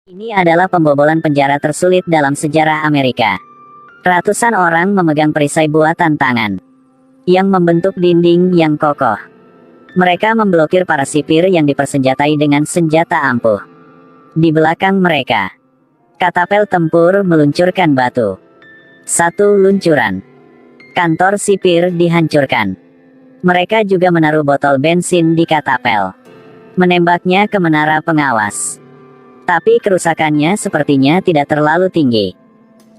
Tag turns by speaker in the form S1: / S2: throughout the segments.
S1: Ini adalah pembobolan penjara tersulit dalam sejarah Amerika. Ratusan orang memegang perisai buatan tangan yang membentuk dinding yang kokoh. Mereka memblokir para sipir yang dipersenjatai dengan senjata ampuh. Di belakang mereka, katapel tempur meluncurkan batu. Satu luncuran, kantor sipir dihancurkan. Mereka juga menaruh botol bensin di katapel, menembaknya ke menara pengawas. Tapi kerusakannya sepertinya tidak terlalu tinggi.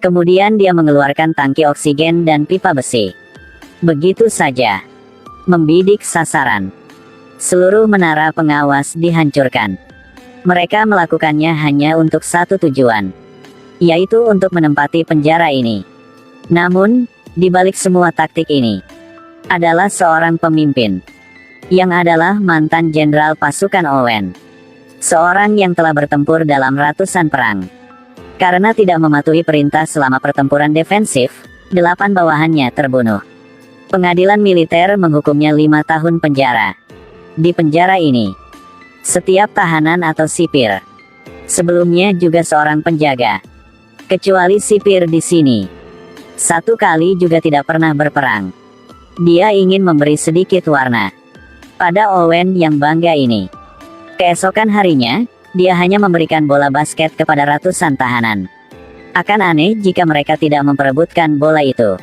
S1: Kemudian dia mengeluarkan tangki oksigen dan pipa besi. Begitu saja, membidik sasaran. Seluruh menara pengawas dihancurkan. Mereka melakukannya hanya untuk satu tujuan, yaitu untuk menempati penjara ini. Namun, di balik semua taktik ini, adalah seorang pemimpin, yang adalah mantan jenderal pasukan Owen. Seorang yang telah bertempur dalam ratusan perang. Karena tidak mematuhi perintah selama pertempuran defensif, 8 bawahannya terbunuh. Pengadilan militer menghukumnya 5 tahun penjara. Di penjara ini, setiap tahanan atau sipir, sebelumnya juga seorang penjaga. Kecuali sipir di sini, satu kali juga tidak pernah berperang. Dia ingin memberi sedikit warna pada Owen yang bangga ini. Keesokan harinya, dia hanya memberikan bola basket kepada ratusan tahanan. Akan aneh jika mereka tidak memperebutkan bola itu.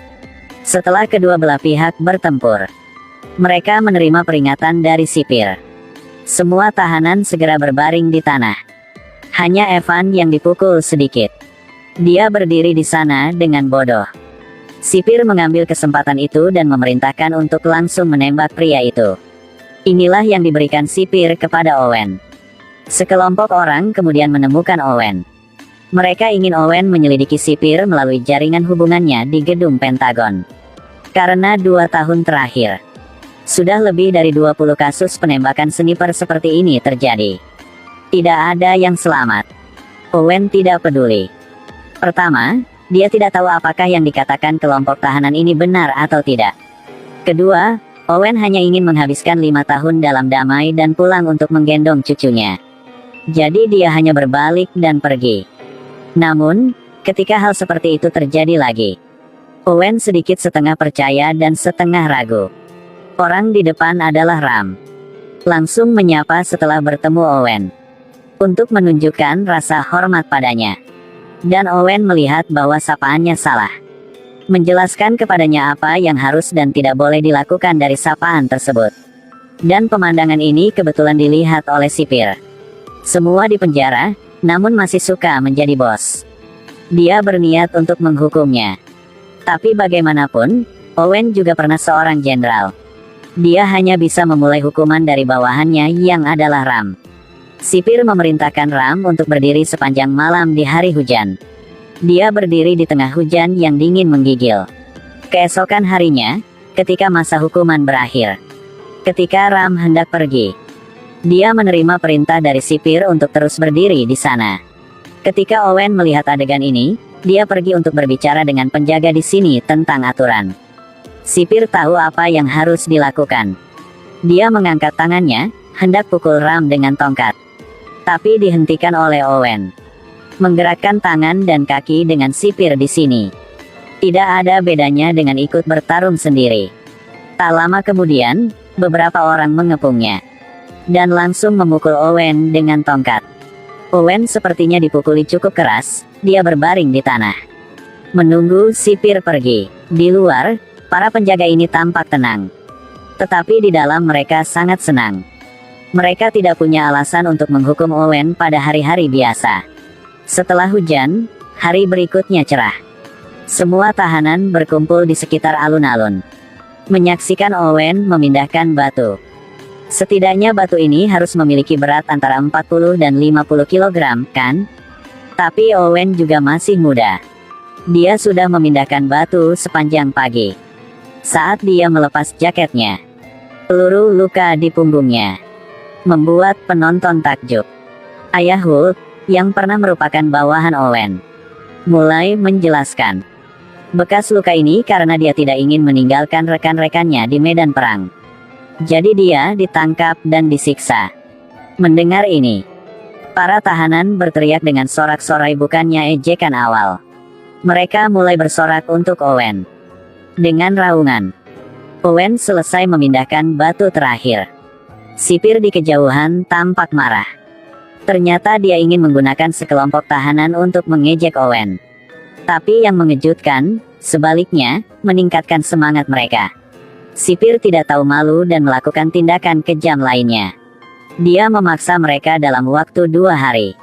S1: Setelah kedua belah pihak bertempur, mereka menerima peringatan dari sipir. Semua tahanan segera berbaring di tanah. Hanya Evan yang dipukul sedikit. Dia berdiri di sana dengan bodoh. Sipir mengambil kesempatan itu dan memerintahkan untuk langsung menembak pria itu. Inilah yang diberikan sipir kepada Owen. Sekelompok orang kemudian menemukan Owen. Mereka ingin Owen menyelidiki sipir melalui jaringan hubungannya di gedung Pentagon. Karena 2 tahun terakhir, sudah lebih dari 20 kasus penembakan sniper seperti ini terjadi. Tidak ada yang selamat. Owen tidak peduli. Pertama, dia tidak tahu apakah yang dikatakan kelompok tahanan ini benar atau tidak. Kedua, Owen hanya ingin menghabiskan 5 tahun dalam damai dan pulang untuk menggendong cucunya. Jadi dia hanya berbalik dan pergi. Namun, ketika hal seperti itu terjadi lagi, Owen sedikit setengah percaya dan setengah ragu. Orang di depan adalah Ram. Langsung menyapa setelah bertemu Owen, untuk menunjukkan rasa hormat padanya. Dan Owen melihat bahwa sapaannya salah. Menjelaskan kepadanya apa yang harus dan tidak boleh dilakukan dari sapaan tersebut. Dan pemandangan ini kebetulan dilihat oleh sipir. Semua di penjara, namun masih suka menjadi bos. Dia berniat untuk menghukumnya. Tapi bagaimanapun, Owen juga pernah seorang jenderal. Dia hanya bisa memulai hukuman dari bawahannya yang adalah Ram. Sipir memerintahkan Ram untuk berdiri sepanjang malam di hari hujan. Dia berdiri di tengah hujan yang dingin menggigil. Keesokan harinya, ketika masa hukuman berakhir, ketika Ram hendak pergi, dia menerima perintah dari sipir untuk terus berdiri di sana. Ketika Owen melihat adegan ini, dia pergi untuk berbicara dengan penjaga di sini tentang aturan. Sipir tahu apa yang harus dilakukan. Dia mengangkat tangannya, hendak pukul Ram dengan tongkat. Tapi dihentikan oleh Owen. Menggerakkan tangan dan kaki dengan sipir di sini tidak ada bedanya dengan ikut bertarung sendiri. Tak lama kemudian, beberapa orang mengepungnya dan langsung memukul Owen dengan tongkat. Owen sepertinya dipukuli cukup keras, dia berbaring di tanah, menunggu sipir pergi. Di luar, para penjaga ini tampak tenang, tetapi di dalam mereka sangat senang. Mereka tidak punya alasan untuk menghukum Owen pada hari-hari biasa. Setelah hujan, hari berikutnya cerah. Semua tahanan berkumpul di sekitar alun-alun, menyaksikan Owen memindahkan batu. Setidaknya batu ini harus memiliki berat antara 40 dan 50 kg, kan? Tapi Owen juga masih muda. Dia sudah memindahkan batu sepanjang pagi. Saat dia melepas jaketnya, peluru luka di punggungnya membuat penonton takjub. Ayah Hulk, yang pernah merupakan bawahan Owen, mulai menjelaskan. Bekas luka ini karena dia tidak ingin meninggalkan rekan-rekannya di medan perang. Jadi dia ditangkap dan disiksa. Mendengar ini, Para tahanan berteriak dengan sorak-sorai, bukannya ejekan awal. Mereka mulai bersorak untuk Owen. Dengan raungan, Owen selesai memindahkan batu terakhir. Sipir di kejauhan tampak marah. Ternyata dia ingin menggunakan sekelompok tahanan untuk mengejek Owen. Tapi yang mengejutkan, sebaliknya, meningkatkan semangat mereka. Sipir tidak tahu malu dan melakukan tindakan kejam lainnya. Dia memaksa mereka dalam waktu 2 hari.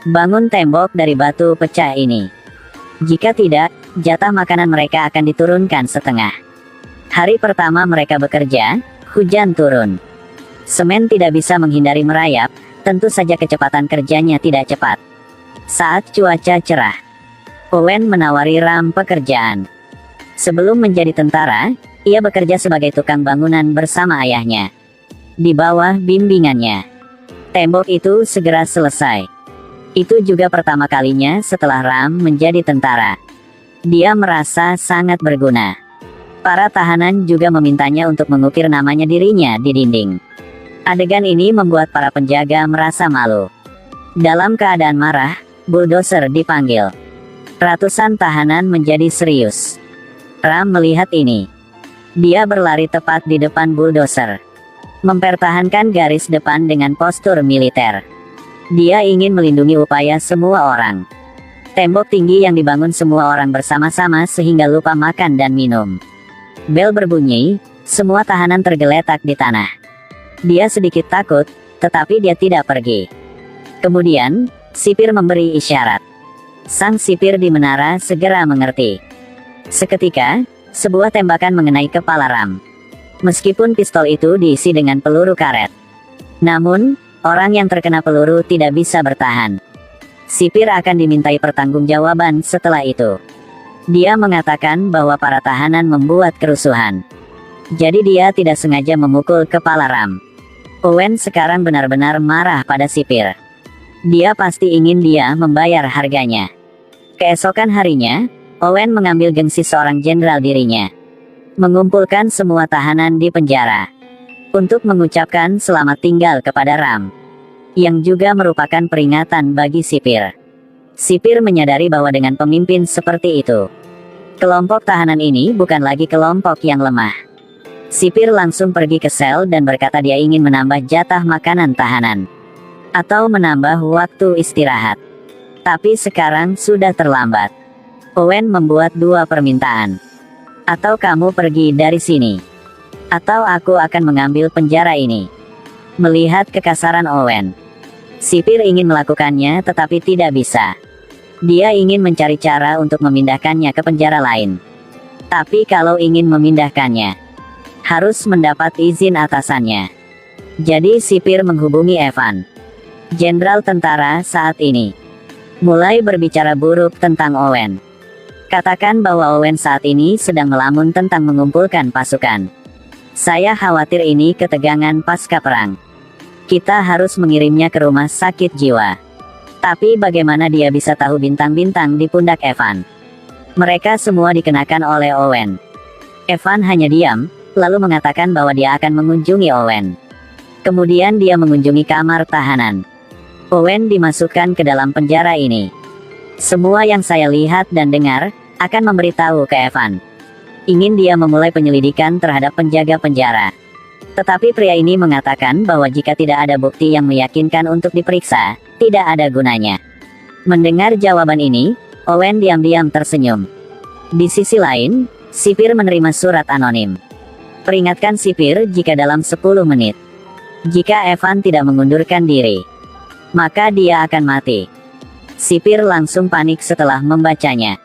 S1: Bangun tembok dari batu pecah ini. Jika tidak, jatah makanan mereka akan diturunkan setengah. Hari pertama mereka bekerja, hujan turun. Semen tidak bisa menghindari merayap, tentu saja kecepatan kerjanya tidak cepat. Saat cuaca cerah, Owen menawari Ram pekerjaan. Sebelum menjadi tentara, ia bekerja sebagai tukang bangunan bersama ayahnya. Di bawah bimbingannya, tembok itu segera selesai. Itu juga pertama kalinya setelah Ram menjadi tentara. Dia merasa sangat berguna. Para tahanan juga memintanya untuk mengukir namanya dirinya di dinding. Adegan ini membuat para penjaga merasa malu. Dalam keadaan marah, bulldozer dipanggil. Ratusan tahanan menjadi serius. Ram melihat ini. Dia berlari tepat di depan bulldozer, mempertahankan garis depan dengan postur militer. Dia ingin melindungi upaya semua orang. Tembok tinggi yang dibangun semua orang bersama-sama sehingga lupa makan dan minum. Bel berbunyi, semua tahanan tergeletak di tanah. Dia sedikit takut, tetapi dia tidak pergi. Kemudian, sipir memberi isyarat. Sang sipir di menara segera mengerti. Seketika, sebuah tembakan mengenai kepala Ram. Meskipun pistol itu diisi dengan peluru karet. Namun, orang yang terkena peluru tidak bisa bertahan. Sipir akan dimintai pertanggungjawaban setelah itu. Dia mengatakan bahwa para tahanan membuat kerusuhan. Jadi dia tidak sengaja memukul kepala Ram. Owen sekarang benar-benar marah pada sipir. Dia pasti ingin dia membayar harganya. Keesokan harinya, Owen mengambil gengsi seorang jenderal dirinya. Mengumpulkan semua tahanan di penjara untuk mengucapkan selamat tinggal kepada Ram, yang juga merupakan peringatan bagi sipir. Sipir menyadari bahwa dengan pemimpin seperti itu, kelompok tahanan ini bukan lagi kelompok yang lemah. Sipir langsung pergi ke sel dan berkata dia ingin menambah jatah makanan tahanan, atau menambah waktu istirahat. Tapi sekarang sudah terlambat. Owen membuat 2 permintaan. Atau kamu pergi dari sini, atau aku akan mengambil penjara ini. Melihat kekasaran Owen, sipir ingin melakukannya tetapi tidak bisa. Dia ingin mencari cara untuk memindahkannya ke penjara lain. Tapi kalau ingin memindahkannya, harus mendapat izin atasannya. Jadi sipir menghubungi Evan, jenderal tentara saat ini, mulai berbicara buruk tentang Owen. Katakan bahwa Owen saat ini sedang melamun tentang mengumpulkan pasukan. Saya khawatir ini ketegangan pasca perang. Kita harus mengirimnya ke rumah sakit jiwa. Tapi bagaimana dia bisa tahu bintang-bintang di pundak Evan? Mereka semua dikenakan oleh Owen. Evan hanya diam, lalu mengatakan bahwa dia akan mengunjungi Owen. Kemudian dia mengunjungi kamar tahanan. Owen dimasukkan ke dalam penjara ini. Semua yang saya lihat dan dengar akan memberitahu ke Evan. Ingin dia memulai penyelidikan terhadap penjaga penjara. Tetapi pria ini mengatakan bahwa jika tidak ada bukti yang meyakinkan untuk diperiksa, tidak ada gunanya. Mendengar jawaban ini, Owen diam-diam tersenyum. Di sisi lain, sipir menerima surat anonim. Peringatkan sipir jika dalam 10 menit, jika Evan tidak mengundurkan diri, maka dia akan mati. Sipir langsung panik setelah membacanya.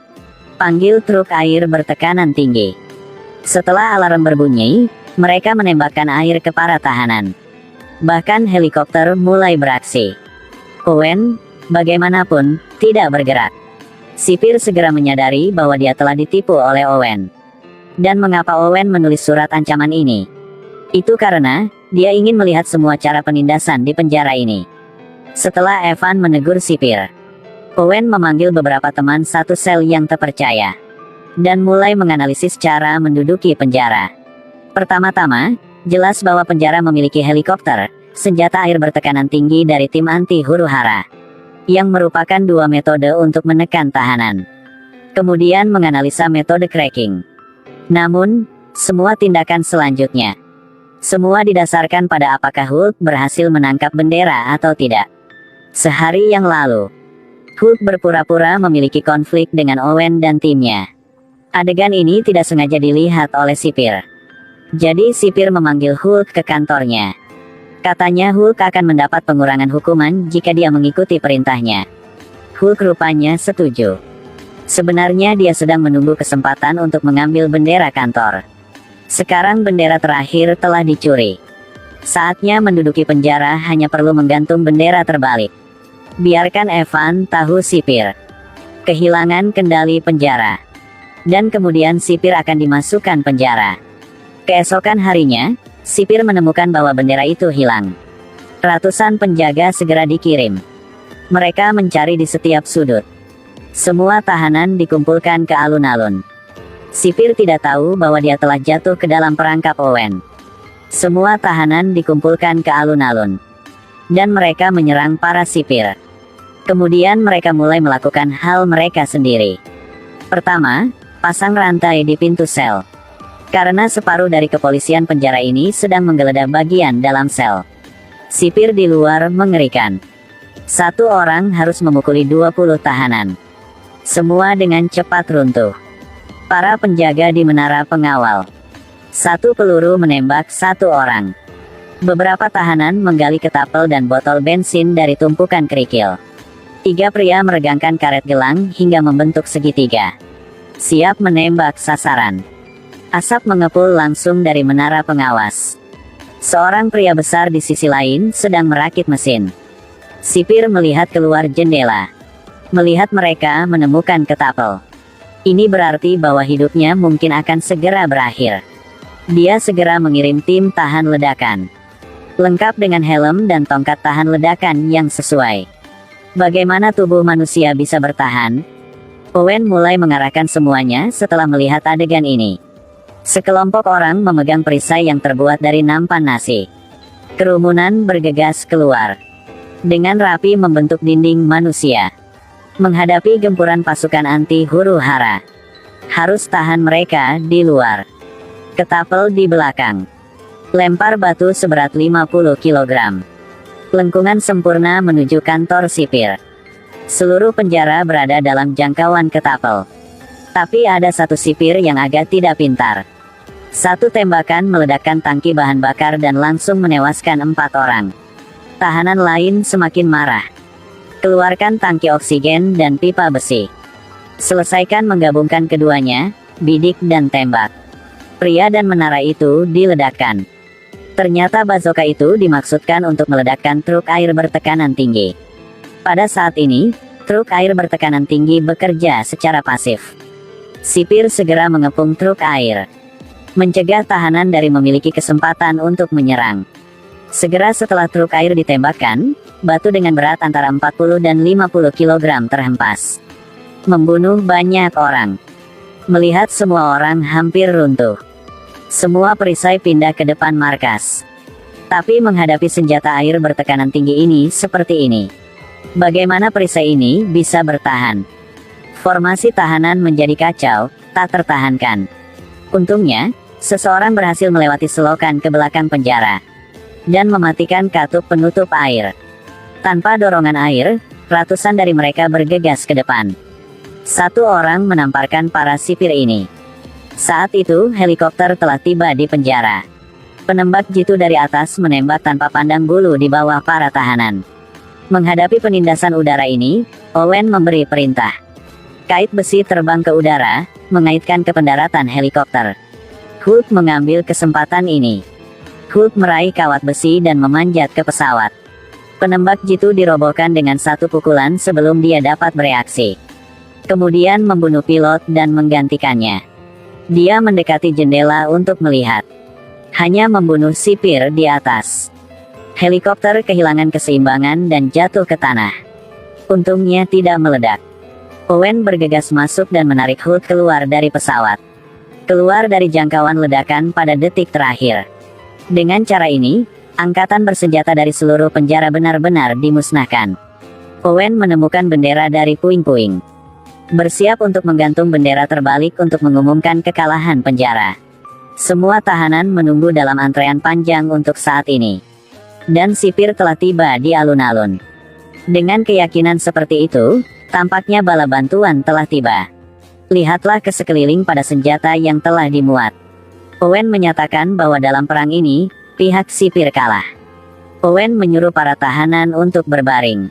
S1: Panggil truk air bertekanan tinggi. Setelah alarm berbunyi, mereka menembakkan air ke para tahanan. Bahkan helikopter mulai beraksi. Owen, bagaimanapun, tidak bergerak. Sipir segera menyadari bahwa dia telah ditipu oleh Owen. Dan mengapa Owen menulis surat ancaman ini? Itu karena, dia ingin melihat semua cara penindasan di penjara ini. Setelah Evan menegur sipir, Owen memanggil beberapa teman satu sel yang terpercaya, dan mulai menganalisis cara menduduki penjara. Pertama-tama, jelas bahwa penjara memiliki helikopter, senjata air bertekanan tinggi dari tim anti huru-hara, yang merupakan dua metode untuk menekan tahanan. Kemudian menganalisa metode cracking. Namun, semua tindakan selanjutnya, semua didasarkan pada apakah Hulk berhasil menangkap bendera atau tidak. Sehari yang lalu, Hulk berpura-pura memiliki konflik dengan Owen dan timnya. Adegan ini tidak sengaja dilihat oleh sipir. Jadi sipir memanggil Hulk ke kantornya. Katanya Hulk akan mendapat pengurangan hukuman jika dia mengikuti perintahnya. Hulk rupanya setuju. Sebenarnya dia sedang menunggu kesempatan untuk mengambil bendera kantor. Sekarang bendera terakhir telah dicuri. Saatnya menduduki penjara hanya perlu menggantung bendera terbalik. Biarkan Evan tahu sipir kehilangan kendali penjara. Dan kemudian sipir akan dimasukkan penjara. Keesokan harinya, sipir menemukan bahwa bendera itu hilang. Ratusan penjaga segera dikirim. Mereka mencari di setiap sudut. Semua tahanan dikumpulkan ke alun-alun. Sipir tidak tahu bahwa dia telah jatuh ke dalam perangkap Owen. Semua tahanan dikumpulkan ke alun-alun. Dan mereka menyerang para sipir. Kemudian mereka mulai melakukan hal mereka sendiri. Pertama, pasang rantai di pintu sel. Karena separuh dari kepolisian penjara ini sedang menggeledah bagian dalam sel. Sipir di luar mengerikan. Satu orang harus memukuli 20 tahanan. Semua dengan cepat runtuh. Para penjaga di menara pengawal. Satu peluru menembak satu orang. Beberapa tahanan menggali ketapel dan botol bensin dari tumpukan kerikil. 3 pria meregangkan karet gelang hingga membentuk segitiga. Siap menembak sasaran. Asap mengepul langsung dari menara pengawas. Seorang pria besar di sisi lain sedang merakit mesin. Sipir melihat keluar jendela. Melihat mereka menemukan ketapel. Ini berarti bahwa hidupnya mungkin akan segera berakhir. Dia segera mengirim tim tahan ledakan. Lengkap dengan helm dan tongkat tahan ledakan yang sesuai. Bagaimana tubuh manusia bisa bertahan? Owen mulai mengarahkan semuanya setelah melihat adegan ini. Sekelompok orang memegang perisai yang terbuat dari nampan nasi. Kerumunan bergegas keluar. Dengan rapi membentuk dinding manusia. Menghadapi gempuran pasukan anti huru-hara. Harus tahan mereka di luar. Ketapel di belakang. Lempar batu seberat 50 kg. Lengkungan sempurna menuju kantor sipir. Seluruh penjara berada dalam jangkauan ketapel. Tapi ada satu sipir yang agak tidak pintar. Satu tembakan meledakkan tangki bahan bakar dan langsung menewaskan 4 orang. Tahanan lain semakin marah. Keluarkan tangki oksigen dan pipa besi. Selesaikan menggabungkan keduanya, bidik dan tembak. Pria dan menara itu diledakkan. Ternyata bazooka itu dimaksudkan untuk meledakkan truk air bertekanan tinggi. Pada saat ini, truk air bertekanan tinggi bekerja secara pasif. Sipir segera mengepung truk air. Mencegah tahanan dari memiliki kesempatan untuk menyerang. Segera setelah truk air ditembakkan, batu dengan berat antara 40 dan 50 kg terhempas. Membunuh banyak orang. Melihat semua orang hampir runtuh. Semua perisai pindah ke depan markas. Tapi menghadapi senjata air bertekanan tinggi ini seperti ini. Bagaimana perisai ini bisa bertahan? Formasi tahanan menjadi kacau, tak tertahankan. Untungnya, seseorang berhasil melewati selokan ke belakang penjara. Dan mematikan katup penutup air. Tanpa dorongan air, ratusan dari mereka bergegas ke depan. Satu orang menamparkan para sipir ini. Saat itu, helikopter telah tiba di penjara. Penembak jitu dari atas menembak tanpa pandang bulu di bawah para tahanan. Menghadapi penindasan udara ini, Owen memberi perintah. Kait besi terbang ke udara, mengaitkan ke pendaratan helikopter. Hulk mengambil kesempatan ini. Hulk meraih kawat besi dan memanjat ke pesawat. Penembak jitu dirobohkan dengan satu pukulan sebelum dia dapat bereaksi. Kemudian membunuh pilot dan menggantikannya. Dia mendekati jendela untuk melihat. Hanya membunuh sipir di atas. Helikopter kehilangan keseimbangan dan jatuh ke tanah. Untungnya tidak meledak. Owen bergegas masuk dan menarik Hulk keluar dari pesawat. Keluar dari jangkauan ledakan pada detik terakhir. Dengan cara ini, Angkatan bersenjata dari seluruh penjara benar-benar dimusnahkan. Owen menemukan bendera dari puing-puing. Bersiap untuk menggantung bendera terbalik untuk mengumumkan kekalahan penjara. Semua tahanan menunggu dalam antrean panjang untuk saat ini. Dan sipir telah tiba di alun-alun. Dengan keyakinan seperti itu, tampaknya bala bantuan telah tiba. Lihatlah ke sekeliling pada senjata yang telah dimuat. Owen menyatakan bahwa dalam perang ini, pihak sipir kalah. Owen menyuruh para tahanan untuk berbaring.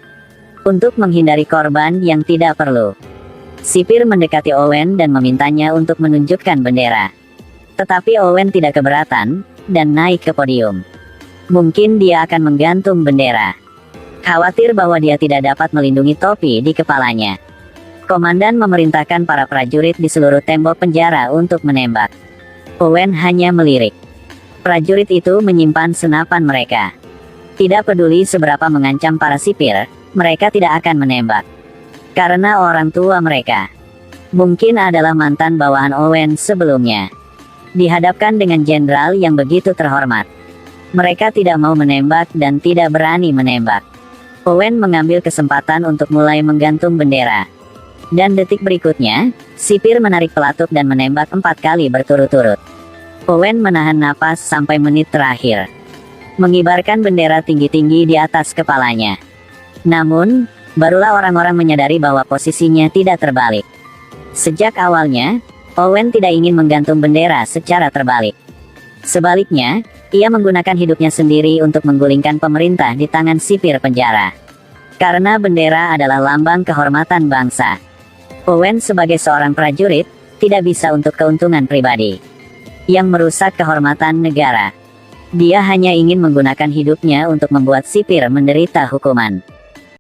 S1: Untuk menghindari korban yang tidak perlu. Sipir mendekati Owen dan memintanya untuk menunjukkan bendera. Tetapi Owen tidak keberatan, dan naik ke podium. Mungkin dia akan menggantung bendera. Khawatir bahwa dia tidak dapat melindungi topi di kepalanya. Komandan memerintahkan para prajurit di seluruh tembok penjara untuk menembak. Owen hanya melirik. Prajurit itu menyimpan senapan mereka. Tidak peduli seberapa mengancam para sipir, mereka tidak akan menembak. Karena orang tua mereka mungkin adalah mantan bawahan Owen sebelumnya. Dihadapkan dengan jenderal yang begitu terhormat, mereka tidak mau menembak dan tidak berani menembak. Owen mengambil kesempatan untuk mulai menggantung bendera. Dan detik berikutnya, sipir menarik pelatuk dan menembak 4 kali berturut-turut. Owen menahan napas sampai menit terakhir. Mengibarkan bendera tinggi-tinggi di atas kepalanya. Namun, barulah orang-orang menyadari bahwa posisinya tidak terbalik. Sejak awalnya, Owen tidak ingin menggantung bendera secara terbalik. Sebaliknya, ia menggunakan hidupnya sendiri untuk menggulingkan pemerintah di tangan sipir penjara. Karena bendera adalah lambang kehormatan bangsa. Owen sebagai seorang prajurit, tidak bisa untuk keuntungan pribadi yang merusak kehormatan negara. Dia hanya ingin menggunakan hidupnya untuk membuat sipir menderita hukuman.